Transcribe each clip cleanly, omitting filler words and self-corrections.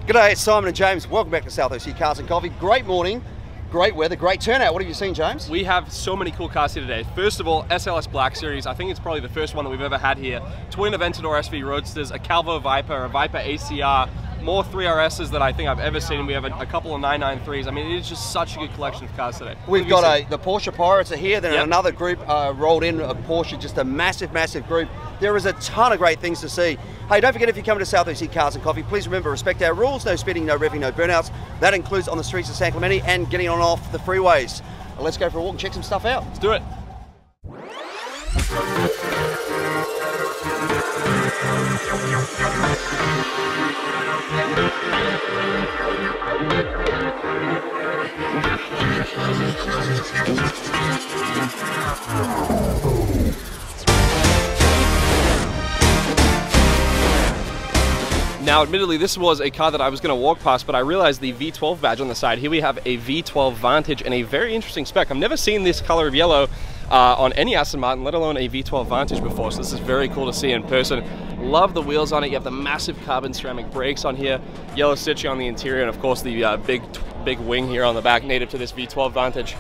G'day, it's Simon and James. Welcome back to South OC Cars and Coffee. Great morning, great weather, great turnout. What have you seen, James? We have so many cool cars here today. First of all, SLS Black Series. I think it's probably the first one that we've ever had here. Twin Aventador SV Roadsters, a Calvo Viper, a Viper ACR, more 3RSs that I think I've ever seen. We have a couple of 993s. I mean, it is just such a good collection of cars today. We've got the Porsche Pirates are here, then Yep. another group rolled in, a Porsche, just a massive, massive group. There is a ton of great things to see. Hey, don't forget, if you're coming to South OC Cars and Coffee, please remember, respect our rules, no speeding, no revving, no burnouts. That includes on the streets of San Clemente and getting on and off the freeways. Let's go for a walk and check some stuff out. Let's do it. Now, admittedly, this was a car that I was going to walk past, but I realized the V12 badge on the side. Here we have a V12 Vantage and a very interesting spec. I've never seen this color of yellow on any Aston Martin, let alone a V12 Vantage before, so this is very cool to see in person. Love the wheels on it. You have the massive carbon ceramic brakes on here, yellow stitching on the interior, and of course the big wing here on the back, native to this V12 Vantage.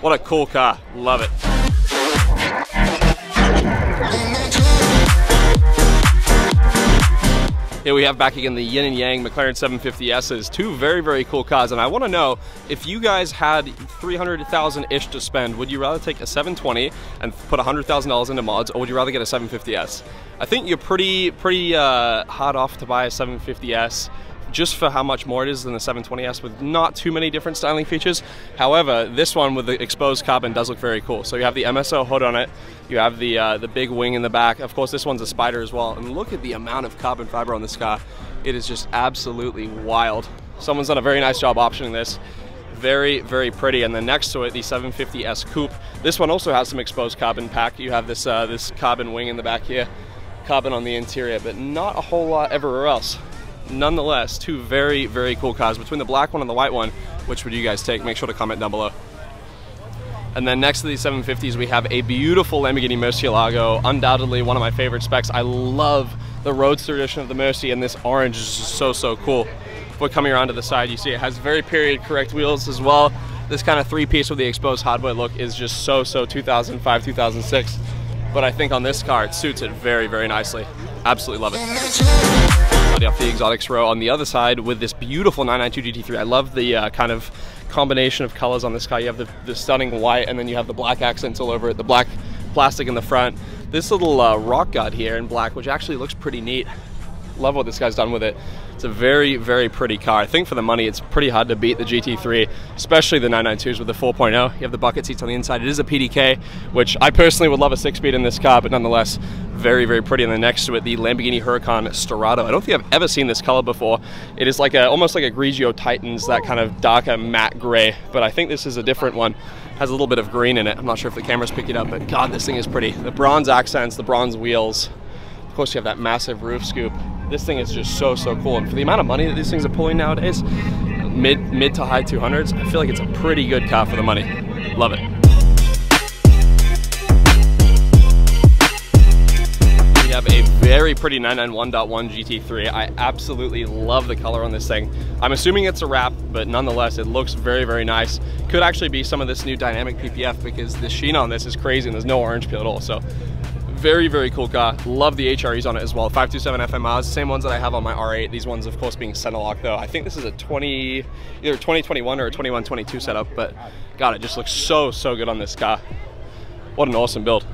What a cool car. Love it. Here we have back again the yin and yang McLaren 750Ss, two very, very cool cars, and I want to know, if you guys had $300,000-ish to spend, would you rather take a 720 and put $100,000 into mods, or would you rather get a 750S? I think you're pretty hard off to buy a 750S just for how much more it is than the 720S, with not too many different styling features. However, this one with the exposed carbon does look very cool. So you have the MSO hood on it, you have the big wing in the back. Of course, this one's a Spider as well. And look at the amount of carbon fiber on this car. It is just absolutely wild. Someone's done a very nice job optioning this. Very, very pretty. And then next to it, the 750S Coupe. This one also has some exposed carbon pack. You have this this carbon wing in the back here, carbon on the interior, but not a whole lot everywhere else. Nonetheless, two very, very cool cars. Between the black one and the white one, which would you guys take? Make sure to comment down below. And then next to these 750s, we have a beautiful Lamborghini Mercilago, undoubtedly one of my favorite specs. I love the Roadster edition of the Mercy, and this orange is just so, so cool. But coming around to the side, you see it has very period correct wheels as well. This kind of three-piece with the exposed hardboy look is just so, so 2005, 2006. But I think on this car, it suits it very, very nicely. Absolutely love it. Off the exotics row on the other side with this beautiful 992 GT3. I love the kind of combination of colors on this car. You have the stunning white, and then you have the black accents all over it, the black plastic in the front. This little rock gut here in black, which actually looks pretty neat. Love what this guy's done with it. It's a very, very pretty car. I think for the money, it's pretty hard to beat the GT3, especially the 992s with the 4.0. You have the bucket seats on the inside. It is a PDK, which I personally would love a 6-speed in this car, but nonetheless, very, very pretty. And then next to it, the Lamborghini Huracan Storado. I don't think I've ever seen this color before. It is like almost like a Grigio Titans, that kind of darker matte gray, but I think this is a different one. Has a little bit of green in it. I'm not sure if the camera's picking it up, but God, this thing is pretty. The bronze accents, the bronze wheels. Of course, you have that massive roof scoop. This thing is just so, so cool. And for the amount of money that these things are pulling nowadays, mid to high 200s, I feel like it's a pretty good car for the money. Love it. We have a very pretty 991.1 GT3. I absolutely love the color on this thing. I'm assuming it's a wrap, but nonetheless, it looks very, very nice. Could actually be some of this new dynamic PPF, because the sheen on this is crazy and there's no orange peel at all. So very, very cool car. Love the HREs on it as well. 527 FMRs, same ones that I have on my R8. These ones, of course, being center lock though. I think this is a either 2021 or a 21-22 setup, but God, it just looks so, so good on this car. What an awesome build.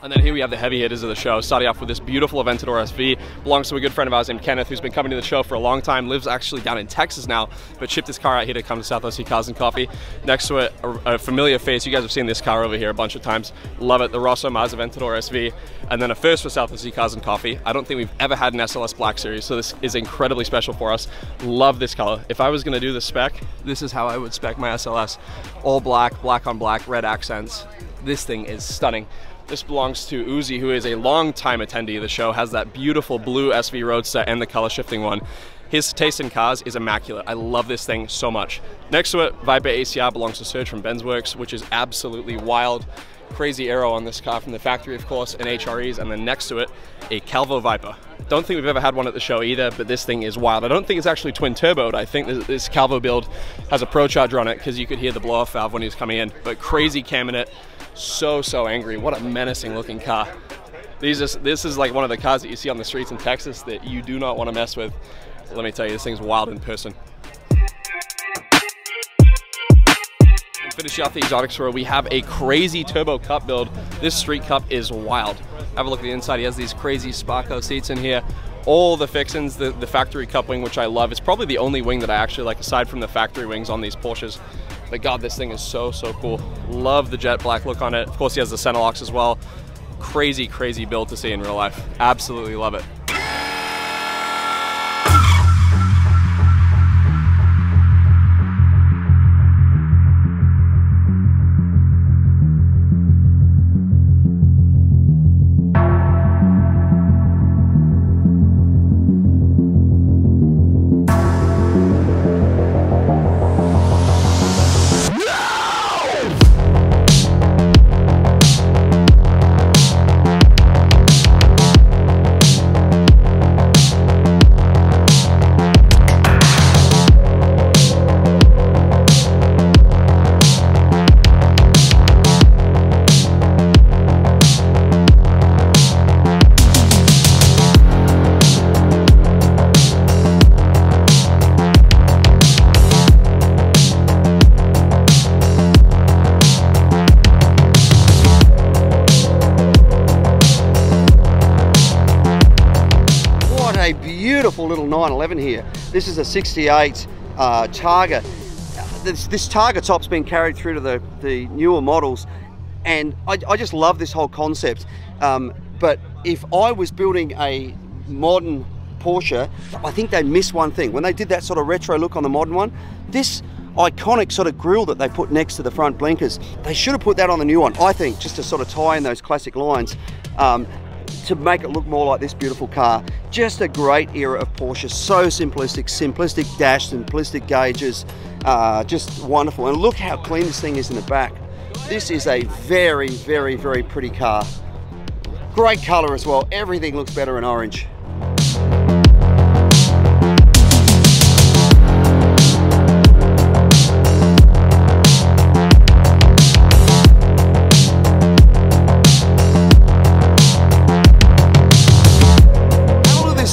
And then here we have the heavy hitters of the show, starting off with this beautiful Aventador SV. Belongs to a good friend of ours named Kenneth, who's been coming to the show for a long time, lives actually down in Texas now, but shipped his car out here to come to South OC Cars and Coffee. Next to it, a familiar face. You guys have seen this car over here a bunch of times. Love it, the Rosso Maz Aventador SV. And then a first for South OC Cars and Coffee. I don't think we've ever had an SLS Black Series, so this is incredibly special for us. Love this color. If I was gonna do the spec, this is how I would spec my SLS. All black, black on black, red accents. This thing is stunning. This belongs to Uzi, who is a long-time attendee of the show, has that beautiful blue SV Roadster and the color shifting one. His taste in cars is immaculate. I love this thing so much. Next to it, Viper ACR belongs to Serge from Benzworks, which is absolutely wild. crazy aero on this car from the factory, of course, and HREs, and then next to it, a Calvo Viper. Don't think we've ever had one at the show either, but this thing is wild. I don't think it's actually twin turboed. I think this Calvo build has a Pro Charger on it because you could hear the blow off valve when he was coming in, but crazy cam in it. So angry. What a menacing looking car. This is like one of the cars that you see on the streets in Texas that you do not want to mess with. Let me tell you, this thing's wild in person. And finishing off the exotics row, we have a crazy turbo Cup build. This street Cup is wild. Have a look at the inside. He has these crazy Sparko seats in here. All the fixings, the factory Cup wing, which I love. It's probably the only wing that I actually like aside from the factory wings on these Porsches. But God, this thing is so cool. Love the jet black look on it. Of course, he has the center locks as well. Crazy build to see in real life. Absolutely love it. A beautiful little 911 here. This is a 68 Targa. This Targa top's been carried through to the newer models, and I just love this whole concept. But if I was building a modern Porsche, I think they missed one thing. When they did that sort of retro look on the modern one, this iconic sort of grille that they put next to the front blinkers, they should have put that on the new one, I think, just to sort of tie in those classic lines. To make it look more like this beautiful car. Just a great era of Porsche. So simplistic dash, simplistic gauges, just wonderful. And look how clean this thing is in the back. This is a very pretty car. Great color as well. Everything looks better in orange.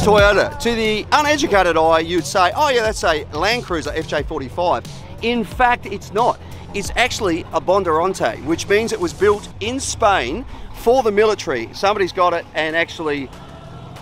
Toyota. To the uneducated eye, you'd say, oh yeah, that's a Land Cruiser FJ45. In fact, it's not. It's actually a Bondurante, which means it was built in Spain for the military. Somebody's got it and actually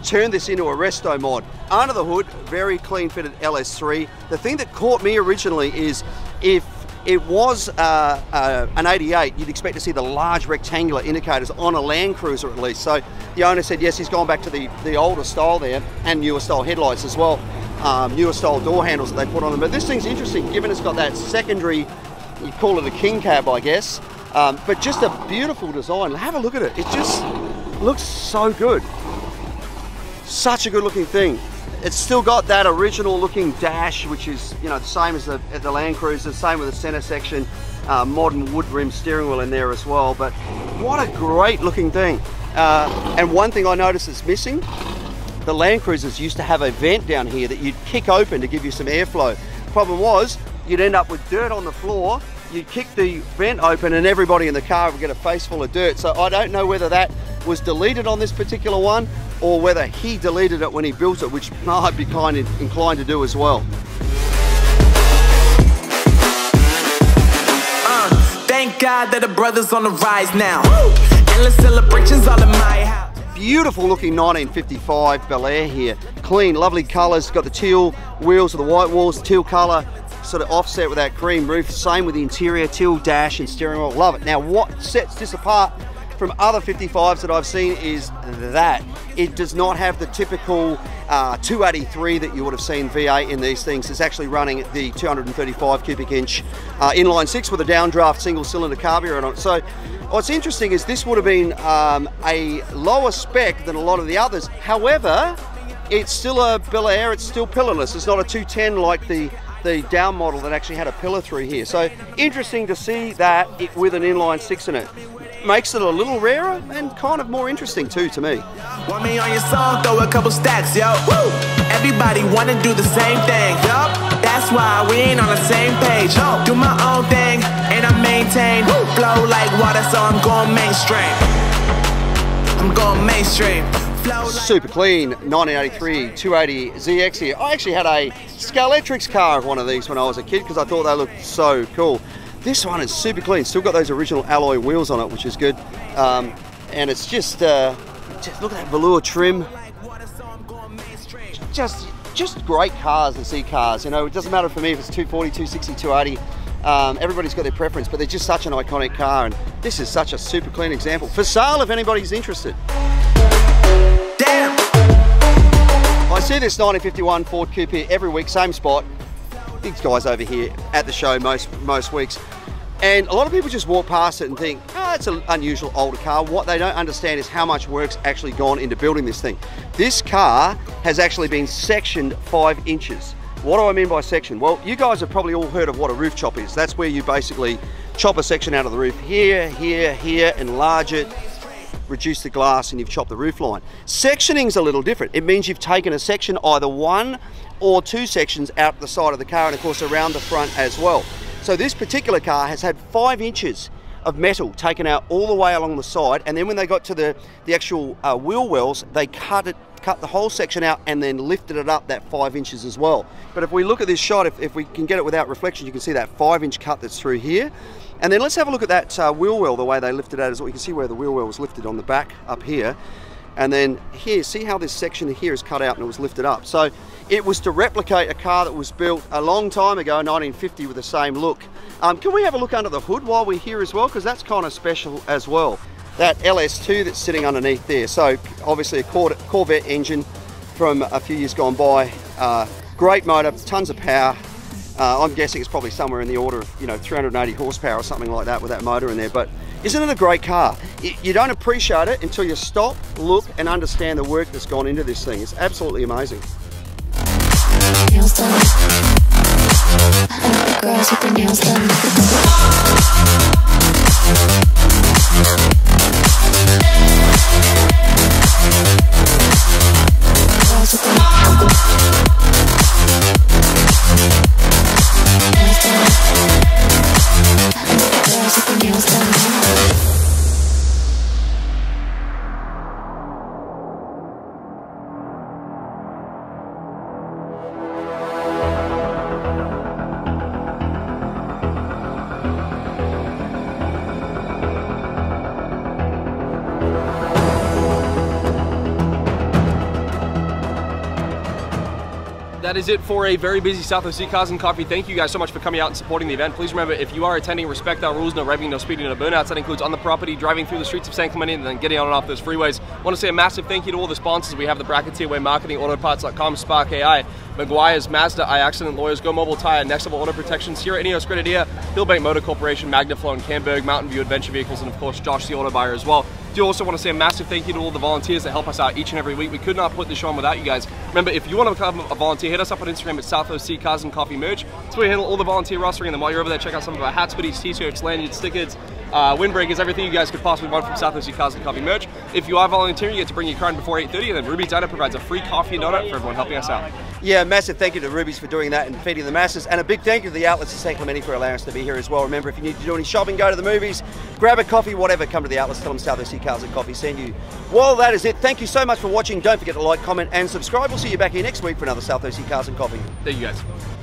turned this into a resto mod. Under the hood, very clean fitted LS3. The thing that caught me originally is if it was an 88, you'd expect to see the large rectangular indicators on a Land Cruiser at least. So the owner said, yes, he's gone back to the older style there, and newer style headlights as well. Newer style door handles that they put on them. But this thing's interesting, given it's got that secondary, you call it a king cab, I guess. But just a beautiful design. Have a look at it. It just looks so good. Such a good looking thing. It's still got that original looking dash, which is, you know, the same as the Land Cruiser, same with the center section, modern wood rim steering wheel in there as well. But what a great looking thing. And one thing I noticed that's missing, the Land Cruisers used to have a vent down here that you'd kick open to give you some airflow. Problem was, you'd end up with dirt on the floor, you'd kick the vent open and everybody in the car would get a face full of dirt. So I don't know whether that was deleted on this particular one or whether he deleted it when he built it, which I'd be kind of inclined to do as well. Thank God that the brothers on the rise now. Endless celebrations all in my house. Beautiful looking 1955 Bel Air here. Clean, lovely colours. Got the teal wheels with the white walls, teal colour, sort of offset with that cream roof. Same with the interior, teal dash and steering wheel. Love it. Now what sets this apart from other 55s that I've seen is that it does not have the typical 283 that you would have seen V8 in these things. It's actually running the 235 cubic inch inline six with a downdraft single cylinder carburetor on it. So what's interesting is this would have been a lower spec than a lot of the others. However, it's still a Bel Air, it's still pillarless. It's not a 210 like the down model that actually had a pillar through here. So interesting to see that with an inline six in it. makes it a little rarer and kind of more interesting too to me. Want me on your song, throw a couple stacks, yo. Woo! Everybody wanna do the same thing, yup. That's why we ain't on the same page. Do my own thing, and I maintain. Flow like water, so I'm going mainstream. I'm going mainstream. Super clean 1983 280 ZX here. I actually had a Scalextrics car of one of these when I was a kid because I thought they looked so cool. This one is super clean. Still got those original alloy wheels on it, which is good. And it's just look at that velour trim. Just great cars and C cars. You know, it doesn't matter for me if it's 240, 260, 280. Everybody's got their preference, but they're just such an iconic car, and this is such a super clean example. For sale if anybody's interested. Damn. I see this 1951 Ford Coupe here every week, same spot. These guys over here at the show most weeks. And a lot of people just walk past it and think, oh, it's an unusual older car. What they don't understand is how much work's actually gone into building this thing. This car has actually been sectioned 5 inches. What do I mean by section? Well, you guys have probably all heard of what a roof chop is. That's where you basically chop a section out of the roof here, here, here, enlarge it, reduce the glass, and you've chopped the roof line. Sectioning's a little different. It means you've taken a section, either 1 or 2 sections out the side of the car, and of course around the front as well. So this particular car has had 5 inches of metal taken out all the way along the side, and then when they got to the actual wheel wells, they cut the whole section out and then lifted it up that 5 inches as well. But if we look at this shot, if we can get it without reflection, you can see that 5-inch cut that's through here. And then let's have a look at that wheel well, the way they lifted it out as well. You can see where the wheel well was lifted on the back up here. And then here, see how this section here is cut out and it was lifted up. So it was to replicate a car that was built a long time ago, 1950, with the same look. Can we have a look under the hood while we're here as well? Because that's kind of special as well. That LS2 that's sitting underneath there. So obviously a Corvette engine from a few years gone by. Great motor, tons of power. I'm guessing it's probably somewhere in the order of 380 horsepower or something like that with that motor in there. But isn't it a great car? You don't appreciate it until you stop, look, and understand the work that's gone into this thing. It's absolutely amazing. Nails done. I love the girls with their nails done. Girls with their nails done. I love the girls with their nails done. That is it for a very busy South OC Cars and Coffee. Thank you guys so much for coming out and supporting the event. Please remember, if you are attending, respect our rules, no revving, no speeding, no burnouts. That includes on the property, driving through the streets of San Clemente, and then getting on and off those freeways. I want to say a massive thank you to all the sponsors. We have the Bracketeer Marketing, Autoparts.com, Spark AI, Meguiar's, Mazda, iAccident Lawyers, Go Mobile Tire, Next Level Auto Protection, Sierra Ineos Grenadier, Hillbank Motor Corporation, Magnaflow and Camberg, Mountain View Adventure Vehicles, and of course Josh the Auto Buyer as well. Do also want to say a massive thank you to all the volunteers that help us out each and every week. We could not put this show on without you guys. Remember, if you want to become a volunteer, hit us up on Instagram at South OC Cars and Coffee Merch. That's where we handle all the volunteer rostering, and then while you're over there, check out some of our hats, hoodies, t-shirts, lanyards, stickers, windbreakers, everything you guys could possibly want from South OC Cars and Coffee Merch. If you are volunteering, you get to bring your car in before 8:30, and then Ruby Diner provides a free coffee and donut for everyone helping us out. Yeah, massive thank you to Ruby's for doing that and feeding the masses, and a big thank you to the outlets of San Clemente for allowing us to be here as well. Remember, if you need to do any shopping, go to the movies, grab a coffee, whatever, come to the outlets, tell them South OC Cars and Coffee send you. Well, that is it. Thank you so much for watching. Don't forget to like, comment, and subscribe. We'll see you back here next week for another South OC Cars and Coffee. Thank you guys.